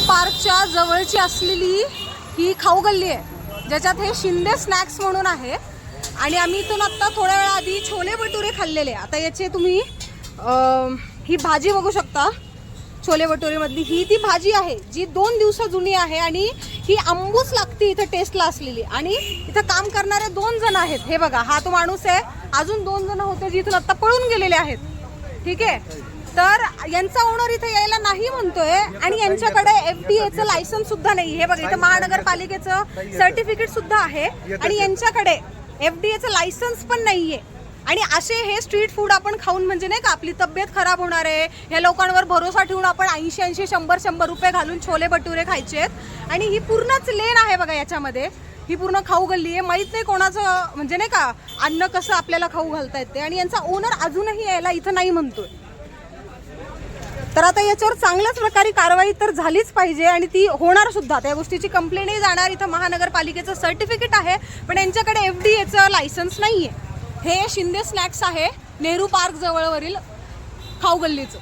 पार्कच्या जवळची असलेली ही खाऊ गल्ली आहे, ज्याच्यात हे शिंदे स्नॅक्स म्हणून आहे. आणि आम्ही इथून आत्ता थोड्या वेळा आधी छोले भटुरे खाल्लेले. आता याचे तुम्ही ही भाजी बघू शकता. छोले भटुरेमधली ही ती भाजी आहे जी 2 दिवस जुनी आहे आणि ही आंबूस लागते इथं टेस्टला असलेली. आणि इथं काम करणारे 2 जण आहेत. हे बघा, हा तो माणूस आहे, अजून 2 जण होते जे इथून आत्ता पळून गेलेले आहेत. ठीक आहे, तर यांचा ओनर इथे यायला नाही म्हणतोय आणि यांच्याकडे FDAचं लायसन्स सुद्धा नाही. हे बघा, इथं महानगरपालिकेचं सर्टिफिकेट सुद्धा आहे आणि यांच्याकडे FDAचं लायसन्स पण नाहीये. आणि असे हे स्ट्रीट फूड आपण खाऊन म्हणजे नाही का आपली तब्येत खराब होणार आहे. ह्या लोकांवर भरोसा ठेवून आपण 80-80, 100-100 रुपये घालून छोले भटुरे खायचे आहेत. आणि ही पूर्णच लेन आहे बघा, याच्यामध्ये ही पूर्ण खाऊ गल्ली आहे. माहीत नाही कोणाचं म्हणजे नाही का अन्न कसं आपल्याला खाऊ घालता येते. आणि यांचा ओनर अजूनही यायला इथं नाही म्हणतोय. तर आता याच्यावर चांगल्याच प्रकारे कारवाई तर झालीच पाहिजे आणि ती होणार सुद्धा. त्या गोष्टीची कंप्लेंटही जाणार. इथं महानगरपालिकेचं सर्टिफिकेट आहे पण यांच्याकडे FDAचं लायसन्स नाहीये. हे शिंदे स्नॅक्स आहे, नेहरू पार्क जवळवरील खाऊ गल्लीचं.